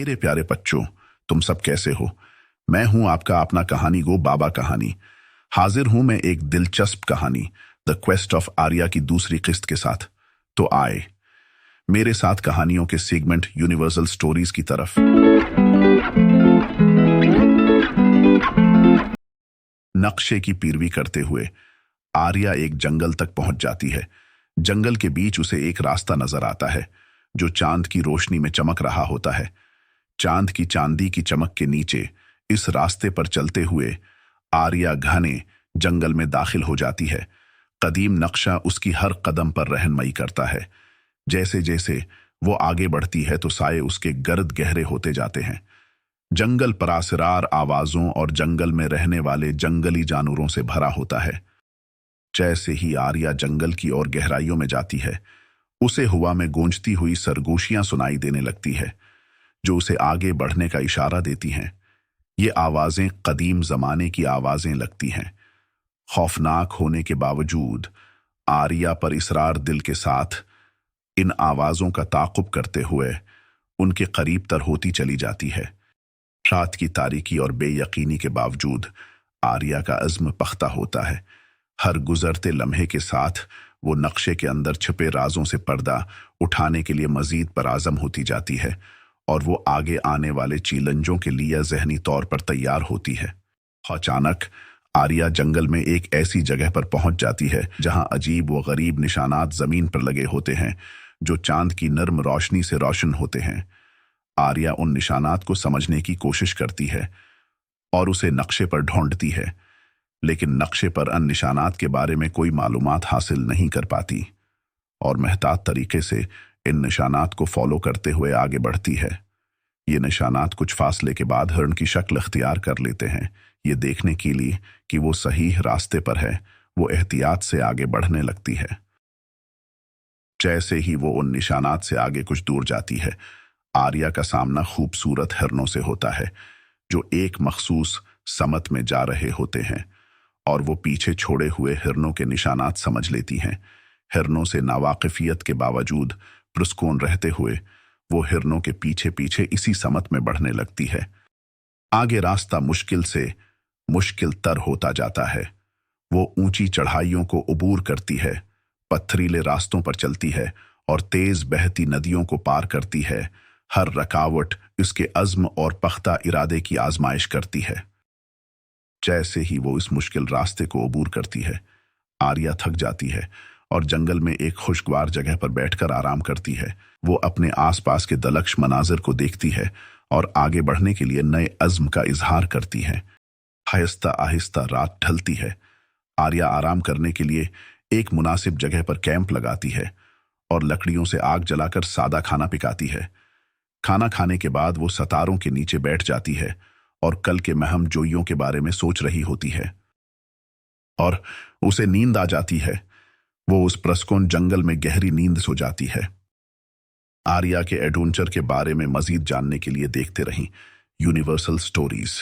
मेरे प्यारे बच्चों, तुम सब कैसे हो? मैं हूं आपका अपना कहानी गो बाबा कहानी। हाजिर हूं मैं एक दिलचस्प कहानी द क्वेस्ट ऑफ आर्या की दूसरी किस्त के साथ। तो आए मेरे साथ कहानियों के सेगमेंट यूनिवर्सल स्टोरीज की तरफ। नक्शे की पैरवी करते हुए आर्या एक जंगल तक पहुंच जाती है। जंगल के बीच उसे एक रास्ता नजर आता है जो चांद की रोशनी में चमक रहा होता है। चांद की चांदी की चमक के नीचे इस रास्ते पर चलते हुए आर्या घने जंगल में दाखिल हो जाती है। कदीम नक्शा उसकी हर कदम पर रहनुमाई करता है। जैसे जैसे वो आगे बढ़ती है तो साए उसके गर्द गहरे होते जाते हैं। जंगल परासरार आवाजों और जंगल में रहने वाले जंगली जानवरों से भरा होता है। जैसे ही आर्या जंगल की ओर गहराइयों में जाती है, उसे हवा में गूंजती हुई सरगोशियां सुनाई देने लगती है जो उसे आगे बढ़ने का इशारा देती हैं। ये आवाजें कदीम जमाने की आवाजें लगती हैं। खौफनाक होने के बावजूद आर्या पर इसरार दिल के साथ इन आवाजों का ताक़ुब करते हुए उनके करीब तर होती चली जाती है। रात की तारीकी और बेयकीनी के बावजूद आर्या का अज़्म पख्ता होता है। हर गुजरते लम्हे के साथ वो नक्शे के अंदर छिपे राजों से पर्दा उठाने के लिए मजीद पराज़म होती जाती है और वो आगे आने वाले चैलेंजों के लिए ज़हनी तौर पर तैयार होती है। अचानक आर्या जंगल में एक ऐसी जगह पर पहुंच जाती है जहां अजीब व गरीब निशानात जमीन पर लगे होते हैं जो चांद की नर्म रोशनी से रोशन होते हैं। आर्या उन निशानात को समझने की कोशिश करती है और उसे नक्शे पर ढूंढती है, लेकिन नक्शे पर अन निशानात के बारे में कोई मालूमात हासिल नहीं कर पाती और महतात तरीके से इन निशानात को फॉलो करते हुए आगे बढ़ती है। ये निशानात कुछ फासले के बाद हिरण की शक्ल अख्तियार कर लेते हैं। ये देखने के लिए कि वो सही रास्ते पर है, वो एहतियात से आगे बढ़ने लगती है। जैसे ही वो उन निशानात से आगे कुछ दूर जाती है, आर्या का सामना खूबसूरत हिरणों से होता है जो एक मखसूस समत में जा रहे होते हैं और वो पीछे छोड़े हुए हिरणों के निशानात समझ लेती हैं। हिरणों से नावाकिफियत के बावजूद पुरस्कून रहते हुए वो हिरणों के पीछे पीछे इसी समत में बढ़ने लगती है। आगे रास्ता मुश्किल से मुश्किल तर होता जाता है। वो ऊंची चढ़ाइयों को उबूर करती है, पत्थरीले रास्तों पर चलती है और तेज बहती नदियों को पार करती है। हर रकावट इसके अज़्म और पख्ता इरादे की आजमाइश करती है। जैसे ही वो इस मुश्किल रास्ते को उबूर करती है, आर्या थक जाती है और जंगल में एक खुशगवार जगह पर बैठकर आराम करती है। वो अपने आसपास के दलक्ष मनाजिर को देखती है और आगे बढ़ने के लिए नए अज़्म का इजहार करती है। आहिस्ता आहिस्ता रात ढलती है। आर्या आराम करने के लिए एक मुनासिब जगह पर कैंप लगाती है और लकड़ियों से आग जलाकर सादा खाना पकाती है। खाना खाने के बाद वो सतारों के नीचे बैठ जाती है और कल के महम जोइयों के बारे में सोच रही होती है और उसे नींद आ जाती है। वो उस पुरस्कून जंगल में गहरी नींद सो जाती है। आर्या के एडवेंचर के बारे में मजीद जानने के लिए देखते रहीं यूनिवर्सल स्टोरीज।